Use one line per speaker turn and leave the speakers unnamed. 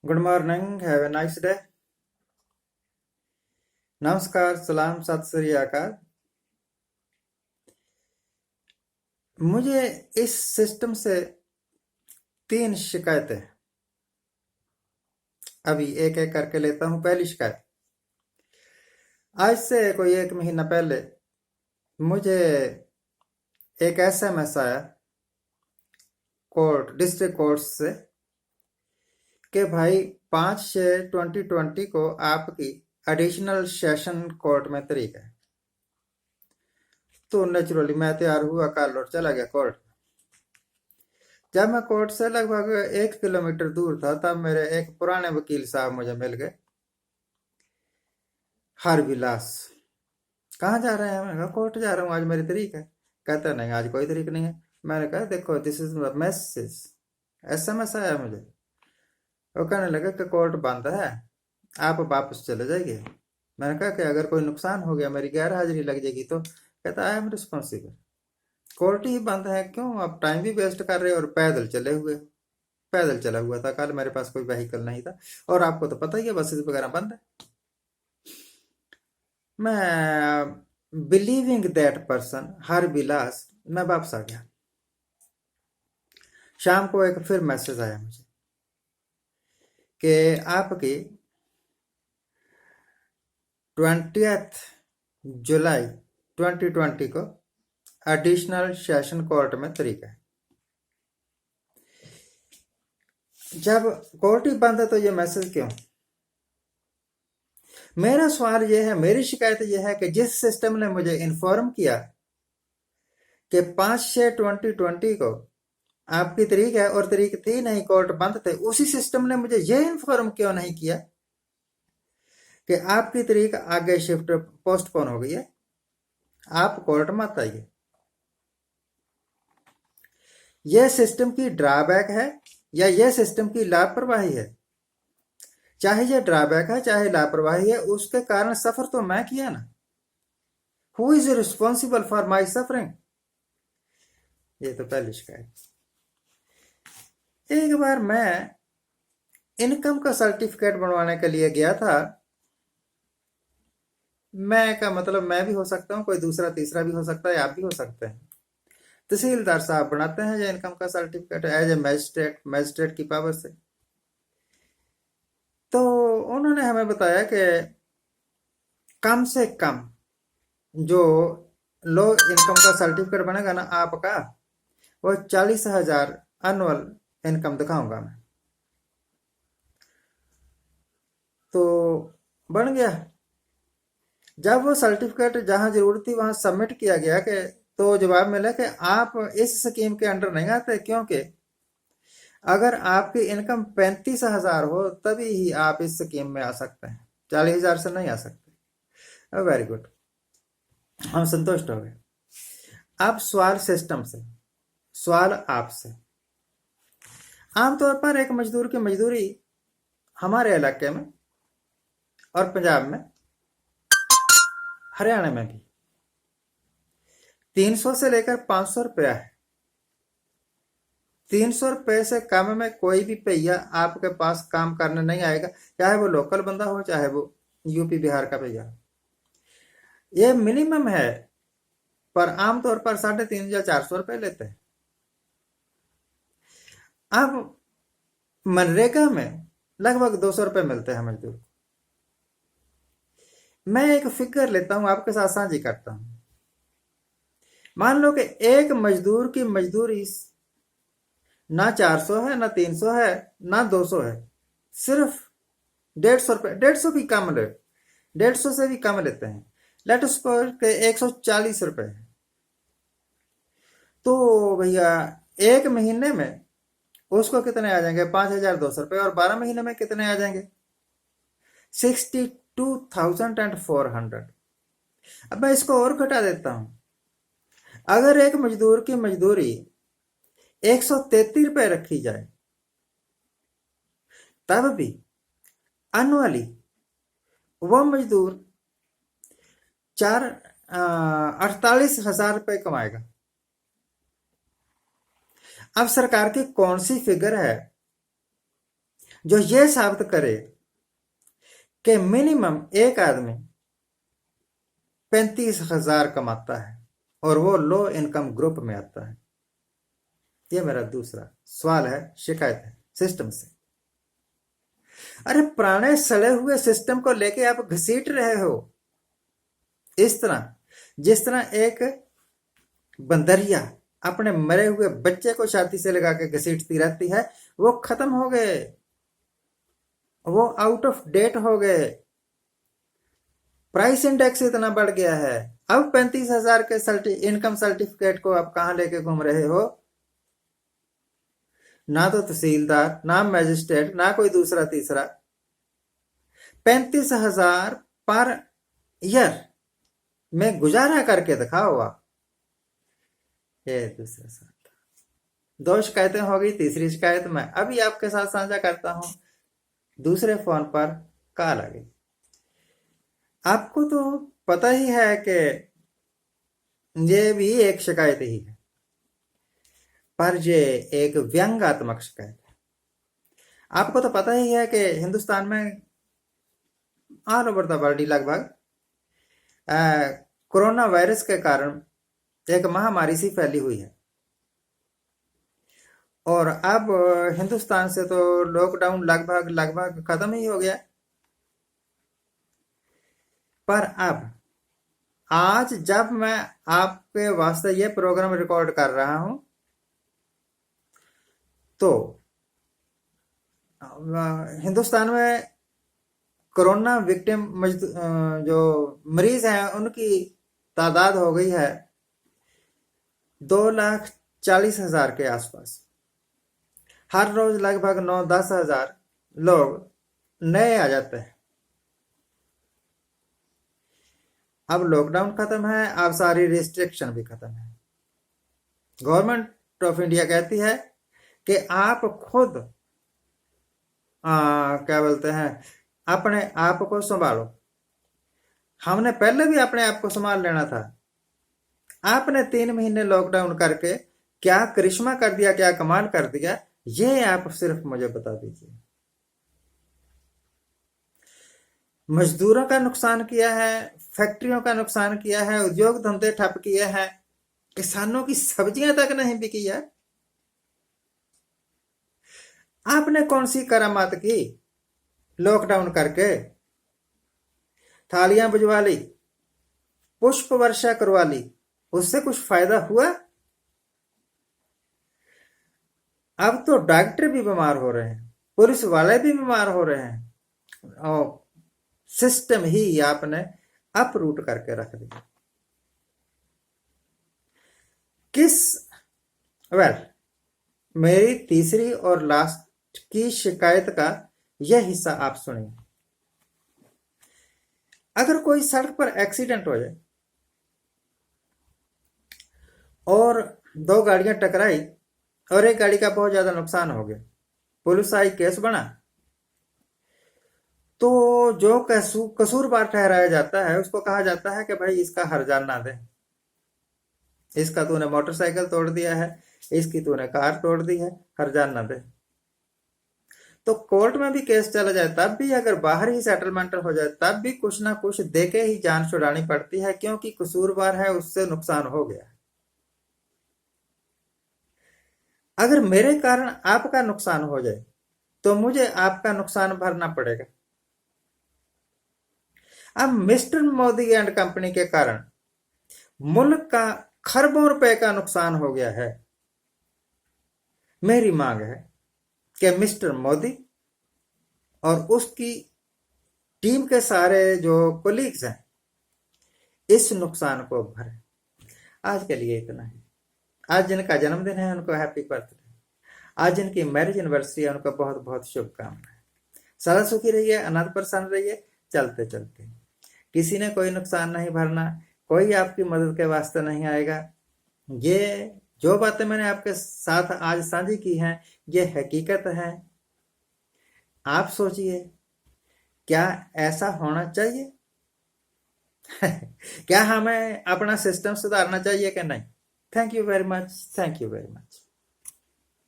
Good morning, have a nice day. नमस्कार, सलाम, सत श्री अकाल। मुझे इस सिस्टम से 3 शिकायतें, अभी एक एक करके लेता हूं। पहली शिकायत, आज से कोई 1 महीना पहले मुझे एक SMS आया डिस्ट्रिक्ट कोर्ट से कि भाई 5/6/2020 को आपकी एडिशनल सेशन कोर्ट में तारीख है। तो नेचुरली मैं तैयार हुआ, कल और चला गया कोर्ट। जब मैं कोर्ट से लगभग 1 किलोमीटर दूर था तब मेरे एक पुराने वकील साहब मुझे मिल गए। हर विलास, कहाँ जा रहे हैं? मैंने कहा कोर्ट जा रहा हूँ, आज मेरी तारीख है। कहता नहीं, आज कोई तारीख नहीं है। मैंने कहा देखो, दिस इज मैसेज, SMS आया मुझे। वो कहने लगा कि कोर्ट बंद है, आप वापस चले जाइए। मैंने कहा कि अगर कोई नुकसान हो गया, मेरी गैर हाजिरी लग जाएगी तो? कहता आई एम रिस्पॉन्सिबल। कोर्ट ही बंद है, क्यों आप टाइम भी वेस्ट कर रहे हो? और पैदल चले हुए, पैदल चला हुआ था कल, मेरे पास कोई व्हीकल नहीं था। और आपको तो पता ही है, बसेस वगैरह बंद है। मैं बिलीविंग दैट पर्सन हर विलास, मैं वापस आ गया। शाम को एक फिर मैसेज आया मुझे कि आपकी 20 जुलाई 2020 को एडिशनल सेशन कोर्ट में तारीख है। जब कोर्ट ही बंद है तो ये मैसेज क्यों? मेरा सवाल यह है, मेरी शिकायत यह है कि जिस सिस्टम ने मुझे इन्फॉर्म किया कि 5/6/2020 को आपकी तारीख है और तारीख थी नहीं, कोर्ट बंद थे, उसी सिस्टम ने मुझे यह इन्फॉर्म क्यों नहीं किया कि आपकी तारीख आगे शिफ्ट पोस्टपोन हो गई है, आप कोर्ट मत आइए। यह सिस्टम की ड्रॉबैक है या यह सिस्टम की लापरवाही है? चाहे यह ड्रॉबैक है चाहे लापरवाही है, उसके कारण सफर तो मैं किया ना। Who is responsible for my suffering? ये तो पहली शिकायत। एक बार मैं इनकम का सर्टिफिकेट बनवाने के लिए गया था। मैं का मतलब मैं भी हो सकता हूँ, कोई दूसरा तीसरा भी हो सकता है, आप भी हो सकते हैं। तहसीलदार साहब बनाते हैं जो इनकम का certificate as a magistrate, magistrate की पावर से। तो उन्होंने हमें बताया कि कम से कम जो लो इनकम का सर्टिफिकेट बनेगा ना आपका, वो 40,000 एनुअल इनकम दिखाऊंगा मैं। तो बन गया। जब वो सर्टिफिकेट जहां जरूरत थी वहां सबमिट किया गया कि तो जवाब मिला कि आप इस स्कीम के अंडर नहीं आते, क्योंकि अगर आपकी इनकम 35,000 हो तभी ही आप इस स्कीम में आ सकते हैं, 40,000 से नहीं आ सकते। वेरी गुड, हम संतुष्ट हो गए। अब सवाल सिस्टम से, सवाल आपसे। आमतौर पर एक मजदूर की मजदूरी हमारे इलाके में और पंजाब में, हरियाणा में भी 300 से लेकर 500 रुपया है। 300 रुपये से कम में कोई भी भैया आपके पास काम करने नहीं आएगा, चाहे वो लोकल बंदा हो चाहे वो यूपी बिहार का भैया। ये मिनिमम है, पर आमतौर पर 350 या 400 रुपये लेते हैं। अब मनरेगा में लगभग 200 रुपये मिलते हैं मजदूर। मैं एक फिगर लेता हूं, आपके साथ साझी करता हूं। मान लो कि एक मजदूर की मजदूरी ना 400 है, ना 300 है, ना 200 है, सिर्फ 150 रुपये, 150 भी कम ले, 150 से भी कम लेते हैं। लेट सपोज के 140 रुपये है। तो भैया एक महीने में उसको कितने आ जाएंगे? 5,200 रुपये। और 12 महीने में कितने आ जाएंगे? 62,400। अब मैं इसको और घटा देता हूं। अगर एक मजदूर की मजदूरी 133 रुपये रखी जाए, तब भी एनुअली वह मजदूर 48,000 रुपये कमाएगा। अब सरकार की कौन सी फिगर है जो ये साबित करे कि मिनिमम एक आदमी 35,000 कमाता है और वो लो इनकम ग्रुप में आता है। ये मेरा दूसरा सवाल है, शिकायत है सिस्टम से। अरे पुराने सड़े हुए सिस्टम को लेके आप घसीट रहे हो इस तरह, जिस तरह एक बंदरिया अपने मरे हुए बच्चे को छाती से लगा के घसीटती रहती है। वो खत्म हो गए, वो आउट ऑफ डेट हो गए। प्राइस इंडेक्स इतना बढ़ गया है। अब 35,000 के इनकम सर्टिफिकेट को आप कहां लेके घूम रहे हो? ना तो तहसीलदार, ना मैजिस्ट्रेट, ना कोई दूसरा तीसरा। 35,000 पर ईयर में गुजारा करके दिखाओ आप। ये दूसरा सवाल। 2 शिकायतें हो गई, तीसरी शिकायत मैं अभी आपके साथ साझा करता हूं। दूसरे फोन पर कॉल आ गई। आपको तो पता ही है कि ये भी एक शिकायत ही है, पर ये एक व्यंग्यात्मक शिकायत है। आपको तो पता ही है कि हिंदुस्तान में ऑल ओवर द वर्ल्ड लगभग कोरोना वायरस के कारण एक महामारी सी फैली हुई है। और अब हिंदुस्तान से तो लॉकडाउन लगभग लगभग खत्म ही हो गया। पर अब आज जब मैं आपके वास्ते ये प्रोग्राम रिकॉर्ड कर रहा हूं तो हिंदुस्तान में कोरोना विक्टिम जो मरीज हैं उनकी तादाद हो गई है 2,40,000 के आसपास। हर रोज लगभग 9-10 हजार लोग नए आ जाते हैं। अब लॉकडाउन खत्म है, अब सारी रिस्ट्रिक्शन भी खत्म है। गवर्नमेंट ऑफ इंडिया कहती है कि आप खुद क्या बोलते हैं, अपने आप को संभालो। हमने पहले भी अपने आप को संभाल लेना था। आपने 3 महीने लॉकडाउन करके क्या करिश्मा कर दिया, क्या कमाल कर दिया, ये आप सिर्फ मुझे बता दीजिए। मजदूरों का नुकसान किया है, फैक्ट्रियों का नुकसान किया है, उद्योग धंधे ठप किए हैं, किसानों की सब्जियां तक नहीं बिकी है। आपने कौन सी करामात की लॉकडाउन करके? थालियां बुझवा ली, पुष्प वर्षा करवा ली, उससे कुछ फायदा हुआ? अब तो डॉक्टर भी बीमार हो रहे हैं, पुलिस वाले भी बीमार हो रहे हैं और सिस्टम ही आपने अपरूट करके रख दिया। किस मेरी तीसरी और लास्ट की शिकायत का यह हिस्सा आप सुनिए। अगर कोई सड़क पर एक्सीडेंट हो जाए और 2 गाड़ियां टकराई और एक गाड़ी का बहुत ज्यादा नुकसान हो गया, पुलिस आई, केस बना, तो जो कसूरवार ठहराया जाता है उसको कहा जाता है कि भाई इसका हर्जाना दे, इसका तूने मोटरसाइकिल तोड़ दिया है, इसकी तूने कार तोड़ दी है, हर्जाना दे। तो कोर्ट में भी केस चला जाए तब भी अगर बाहर ही सेटलमेंट हो जाए तब भी कुछ ना कुछ देके ही जान छुड़ानी पड़ती है, क्योंकि कसूरवार है, उससे नुकसान हो गया। अगर मेरे कारण आपका नुकसान हो जाए तो मुझे आपका नुकसान भरना पड़ेगा। अब मिस्टर मोदी एंड कंपनी के कारण मुल्क का खरबों रुपए का नुकसान हो गया है। मेरी मांग है कि मिस्टर मोदी और उसकी टीम के सारे जो कोलीग्स हैं इस नुकसान को भरें। आज के लिए इतना है। आज जिनका जन्मदिन है उनको हैप्पी बर्थडे, आज जिनकी मैरिज एनिवर्सरी है उनको बहुत बहुत शुभकामनाएं। सदा सुखी रहिए, अनंत प्रसन्न रहिए। चलते चलते किसी ने कोई नुकसान नहीं भरना, कोई आपकी मदद के वास्ते नहीं आएगा। ये जो बातें मैंने आपके साथ आज साझी की हैं ये हकीकत है। आप सोचिए, क्या ऐसा होना चाहिए? क्या हमें अपना सिस्टम सुधारना चाहिए कि नहीं? Thank you very much, thank you very much.